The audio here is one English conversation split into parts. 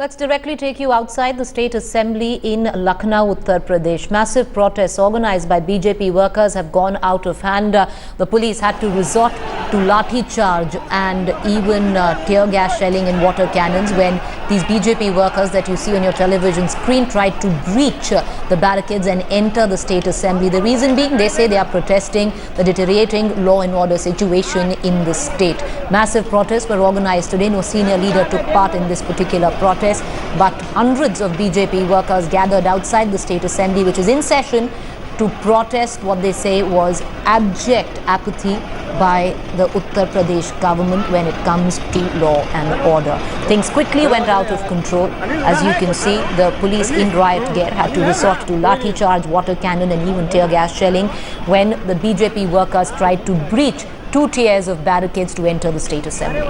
Let's directly take you outside the State Assembly in Lucknow, Uttar Pradesh. Massive protests organized by BJP workers have gone out of hand. The police had to resort to lathi charge and even tear gas shelling and water cannons when these BJP workers that you see on your television screen tried to breach the barricades and enter the State Assembly. The reason being, they say they are protesting the deteriorating law and order situation in the state. Massive protests were organized today. No senior leader took part in this particular protest, but hundreds of BJP workers gathered outside the State Assembly, which is in session, to protest what they say was abject apathy by the Uttar Pradesh government when it comes to law and order. Things quickly went out of control. As you can see, the police in riot gear had to resort to lathi charge, water cannon and even tear gas shelling when the BJP workers tried to breach 2 tiers of barricades to enter the State Assembly.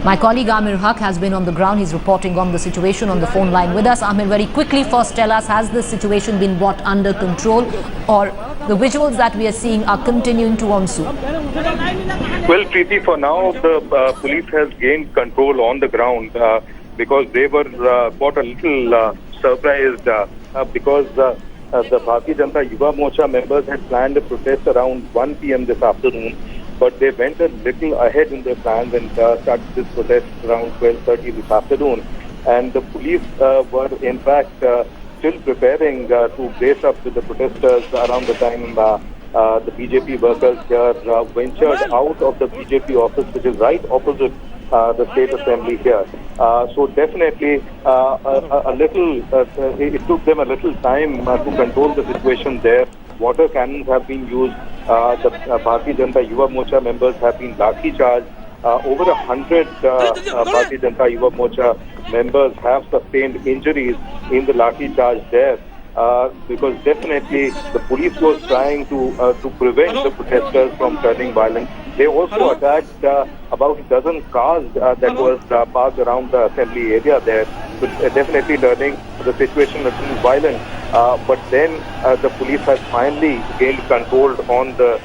My colleague Amir Haq has been on the ground. He's reporting on the situation on the phone line with us. Amir, very quickly first tell us, has the situation been brought under control, or the visuals that we are seeing are continuing to ensue? Well, Preeti, for now, the police has gained control on the ground because they were quite a little surprised because the Bharatiya Janata Yuva Morcha members had planned a protest around 1 p.m. this afternoon, but they went a little ahead in their plans and started this protest around 12:30 this afternoon. And the police were, in fact, still preparing to brace up with the protesters around the time the BJP workers here ventured out of the BJP office, which is right opposite the State Assembly here. So definitely it took them a little time to control the situation there. Water cannons have been used. The Bharatiya Janata Yuva Morcha members have been lathi charged. Over 100 Bharatiya Janata Yuva Morcha members have sustained injuries in the lathi charge there. Because definitely the police was trying to prevent the protesters from turning violent. They also attacked about a dozen cars that was parked around the assembly area there, so definitely turning the situation a little violent. But then the police has finally gained control on the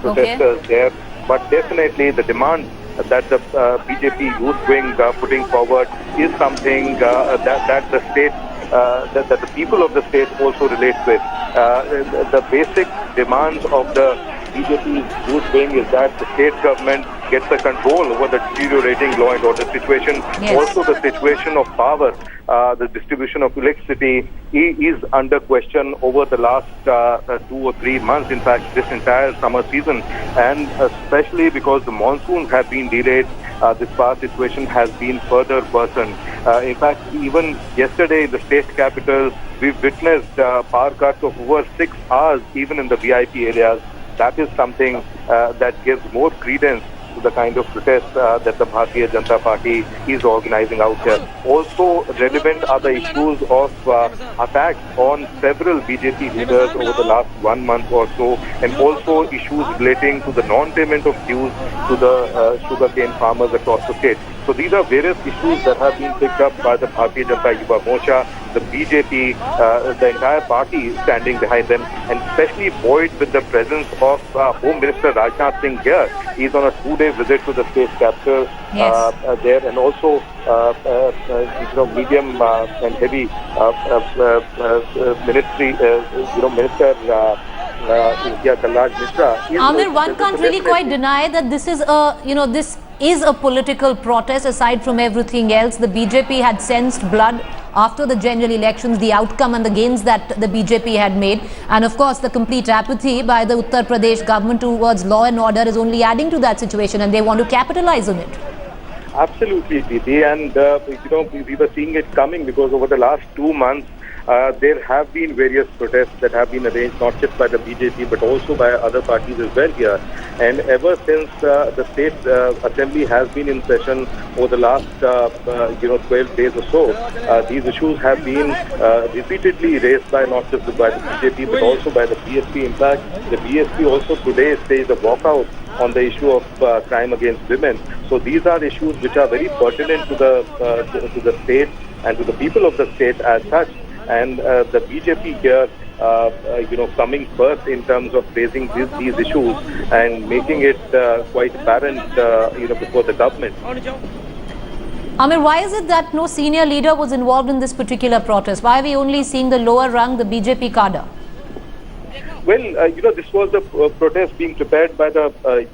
protesters there. But definitely the demand that the BJP youth wing putting forward is something that the state that the people of the state also relate with. The basic demands of the BJP youth wing is that the state government gets the control over the deteriorating law and order situation. Yes. Also the situation of power, the distribution of electricity is under question over the last 2 or 3 months, in fact this entire summer season, and especially because the monsoons have been delayed. This power situation has been further worsened. In fact, even yesterday in the state capital, we've witnessed power cuts of over 6 hours, even in the VIP areas. That is something that gives more credence to the kind of protest that the Bharatiya Janata Party is organizing out here. Also relevant are the issues of attacks on several BJP leaders over the last 1 month or so, and also issues relating to the non-payment of dues to the sugarcane farmers across the state. So these are various issues that have been picked up by the Bharatiya Janata Yuva Morcha, the BJP, the entire party standing behind them, and especially buoyed with the presence of Home Minister Rajnath Singh here. He's on a 2-day visit to the state capital there, and also medium and heavy ministry, Minister Kalraj Mishra. Amir, one can't really quite deny that this is this is a political protest. Aside from everything else, the BJP had sensed blood after the general elections, the outcome and the gains that the BJP had made, and of course the complete apathy by the Uttar Pradesh government towards law and order is only adding to that situation, and they want to capitalize on it. Absolutely, Didi, and we were seeing it coming because over the last 2 months there have been various protests that have been arranged not just by the BJP but also by other parties as well here. And ever since the state assembly has been in session over the last 12 days or so, these issues have been repeatedly raised by not just by the BJP but also by the BSP. In fact, the BSP also today staged a walkout on the issue of crime against women. So these are issues which are very pertinent to the state and to the people of the state as such. And the BJP here, coming first in terms of raising these issues and making it quite apparent, before the government. Amir, why is it that no senior leader was involved in this particular protest? Why are we only seeing the lower rung, the BJP cadre? Well, this was a protest being prepared by the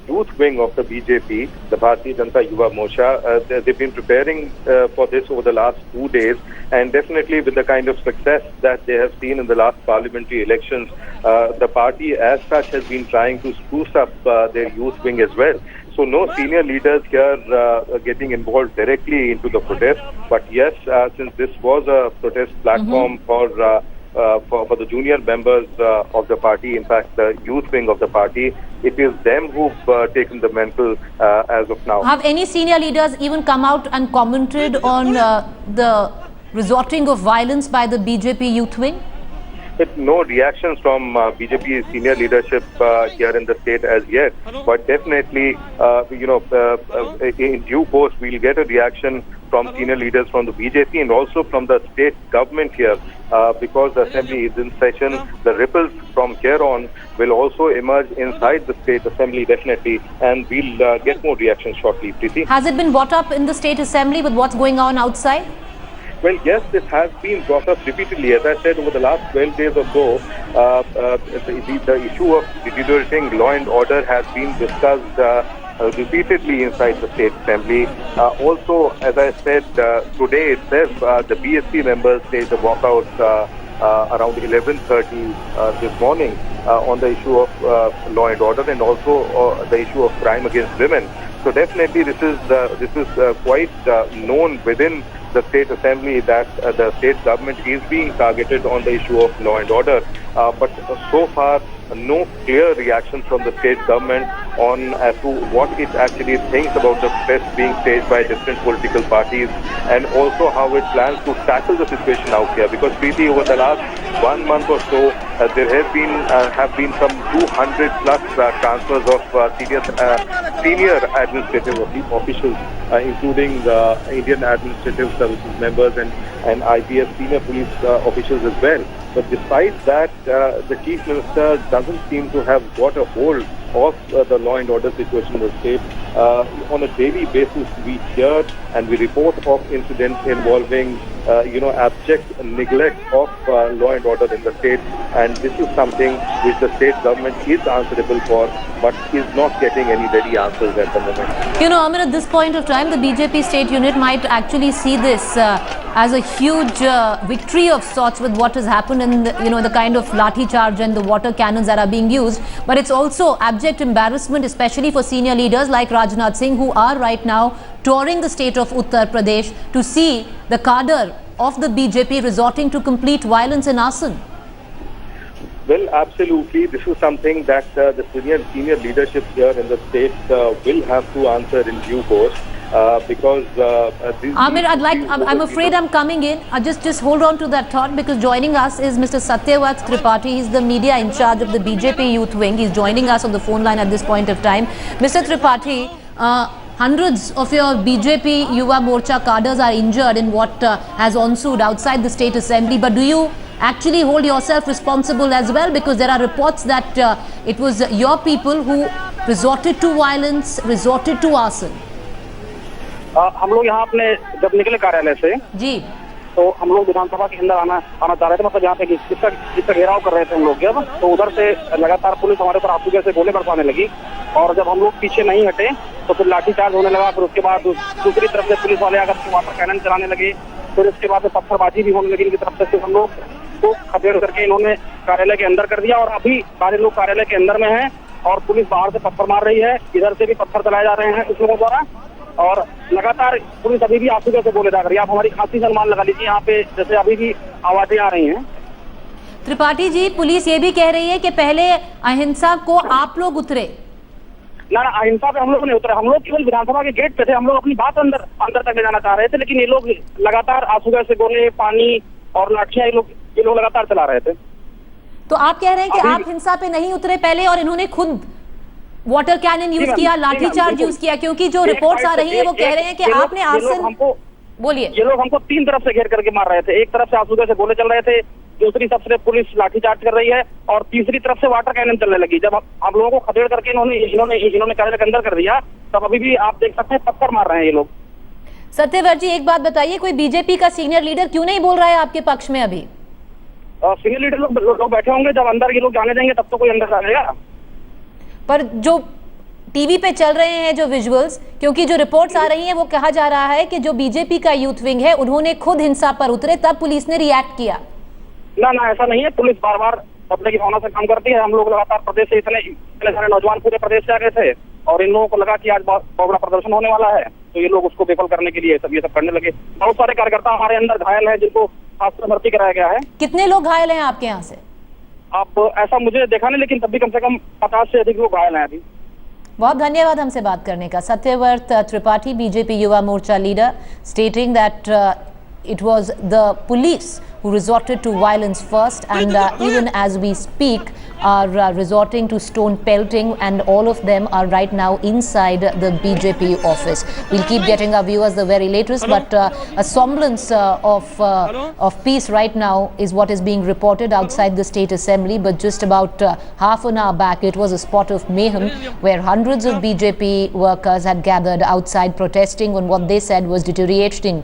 youth wing of the BJP, the Bharatiya Janata Yuva Morcha. They've been preparing for this over the last 2 days, and definitely with the kind of success that they have seen in the last parliamentary elections, the party as such has been trying to spruce up their youth wing as well. So no senior leaders here getting involved directly into the protest. But yes, since this was a protest platform for the junior members of the party, in fact the youth wing of the party, it is them who've taken the mantle as of now. Have any senior leaders even come out and commented on the resorting of violence by the BJP youth wing? With no reactions from BJP senior leadership here in the state as yet, but definitely, in due course, we'll get a reaction from senior leaders from the BJP and also from the state government here, because the assembly is in session. The ripples from here on will also emerge inside the state assembly, definitely, and we'll get more reactions shortly. Preeti? Has it been brought up in the state assembly with what's going on outside? Well, yes, this has been brought up repeatedly. As I said, over the last 12 days or so, the issue of deteriorating law and order has been discussed repeatedly inside the state assembly. Also, as I said, today itself, the BSP members staged a walkout around 11:30 this morning on the issue of law and order, and also the issue of crime against women. So definitely, this is quite known within the state assembly that the state government is being targeted on the issue of law and order. But so far, no clear reaction from the state government on as to what it actually thinks about the protest being staged by different political parties, and also how it plans to tackle the situation out here. Because Preeti, over the last 1 month or so, there have been some 200 plus transfers of senior administrative officials, including Indian Administrative Services members and IPS senior police officials as well. But despite that, the Chief Minister doesn't seem to have got a hold of the law and order situation in the state. On a daily basis, we hear and we report of incidents involving, abject neglect of law and order in the state. And this is something which the state government is answerable for, but is not getting any ready answers at the moment. Amir, at this point of time, the BJP state unit might actually see this as a huge victory of sorts with what has happened in the kind of lathi charge and the water cannons that are being used. But it's also abject embarrassment, especially for senior leaders like Rajnath Singh, who are right now touring the state of Uttar Pradesh, to see the cadre of the BJP resorting to complete violence and arson. Well, absolutely. This is something that the senior leadership here in the state will have to answer in due course. Because Amir, I'm afraid I'm coming in. Just hold on to that thought, because joining us is Mr. Satyavrat Tripathi. He's the media in charge of the BJP youth wing. He's joining us on the phone line at this point of time. Mr. Tripathi, hundreds of your BJP Yuva Morcha cadres are injured in what has ensued outside the state assembly. But do you actually hold yourself responsible as well? Because there are reports that it was your people who resorted to violence, resorted to arson. हम लोग यहाँ अपने जब निकले कार्यालय से जी, तो हम लोग विधानसभा के अंदर आना चाह रहे थे, मतलब यहाँ पे जिसका घेराव कर रहे थे हम लोग जब, तो उधर से लगातार पुलिस हमारे ऊपर आंसू से गोले बरसाने लगी, और जब हम लोग पीछे नहीं हटे तो फिर लाठीचार्ज होने लगा। फिर उसके बाद दूसरी तरफ से पुलिस वाले आकर वाटर कैनन चलाने लगे, फिर उसके बाद पत्थरबाजी भी होने लगी इनकी तरफ से। फिर हम लोग को खदेड़ करके इन्होंने कार्यालय के अंदर कर दिया, और अभी सारे लोग कार्यालय के अंदर में हैं और पुलिस बाहर से पत्थर मार रही है, इधर से भी पत्थर चलाए जा रहे हैं कुछ लोगों द्वारा, और लगातार पुलिस अभी भी आंसू से बोले जा रही है। आप हमारी खांसी से अनुमान लगा लीजिए, यहाँ पे जैसे अभी भी आवाजें आ रही हैं। त्रिपाठी जी, पुलिस ये भी कह रही है कि पहले अहिंसा को आप लोग उतरे। ना, अहिंसा पे हम लोग नहीं उतरे, हम लोग केवल विधानसभा के गेट पे थे। हम लोग अपनी बात अंदर तक ले जाना चाह रहे थे, लेकिन ये लोग लगातार आंसू से गोले, पानी और लाठियां ये लोग लगातार चला रहे थे। तो आप कह रहे हैं कि आप हिंसा पे नहीं उतरे पहले, और इन्होंने खुद वाटर कैनन यूज किया, लाठीचार्ज यूज किया, क्योंकि जो रिपोर्ट्स आ रही हैं वो कह रहे हैं कि आपने आर्सन। बोलिए। ये लोग हमको तीन तरफ से घेर करके मार रहे थे। एक तरफ से आंसू से गोले चल रहे थे, दूसरी तरफ से पुलिस लाठीचार्ज कर रही है, और तीसरी तरफ से वाटर कैनन चलने लगी। जब हम लोगों को खदेड़ करके इन्होंने कार्यालय के अंदर कर दिया, तब अभी भी आप देख सकते हैं पत्थर मार रहे हैं ये लोग। सत्यव्रत जी, एक बात बताइए, कोई बीजेपी का सीनियर लीडर क्यों नहीं बोल रहा है आपके पक्ष में अभी? सीनियर लीडर लोग बैठे होंगे, जब अंदर के लोग जाने देंगे तब तो कोई अंदर जाएगा। पर जो टीवी पे चल रहे हैं जो विजुअल्स, क्योंकि जो रिपोर्ट्स आ रही हैं वो कहा जा रहा है कि जो बीजेपी का यूथ विंग है उन्होंने खुद हिंसा पर उतरे, तब पुलिस ने रिएक्ट किया। ना, ऐसा नहीं है। पुलिस बार बार पब्लिक की भावना से काम करती है। हम लोग लगातार प्रदेश से इतने सारे नौजवान पूरे प्रदेश से आ गए थे और इन लोगों को लगा कि आज बहुत बड़ा प्रदर्शन होने वाला है, तो ये लोग उसको विफल करने के लिए ये सब करने लगे। बहुत सारे कार्यकर्ता हमारे अंदर घायल हैं, जिनको अस्पताल भर्ती कराया गया है। कितने लोग घायल हैं आपके यहाँ से? अब ऐसा मुझे देखा नहीं, लेकिन तब भी कम से कम 50 से अधिक लोग घायल हैं अभी। बहुत धन्यवाद हमसे बात करने का। Satyavrat Tripathi, BJP Yuva Morcha leader, stating that it was the police who resorted to violence first, and even as we speak are resorting to stone pelting, and all of them are right now inside the BJP office. We'll keep getting our viewers the very latest, but a semblance of peace right now is what is being reported outside the State Assembly. But just about half an hour back, it was a spot of mayhem where hundreds of BJP workers had gathered outside protesting on what they said was deteriorating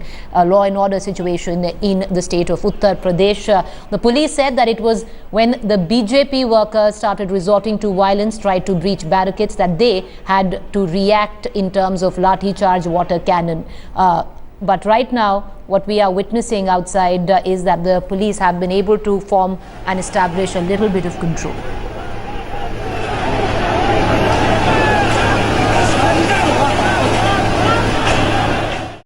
law and order situation in the state of Uttar Pradesh. The police said that it was when the BJP workers started resorting to violence, tried to breach barricades, that they had to react in terms of lathi charge, water cannon. But right now, what we are witnessing outside is that the police have been able to form and establish a little bit of control.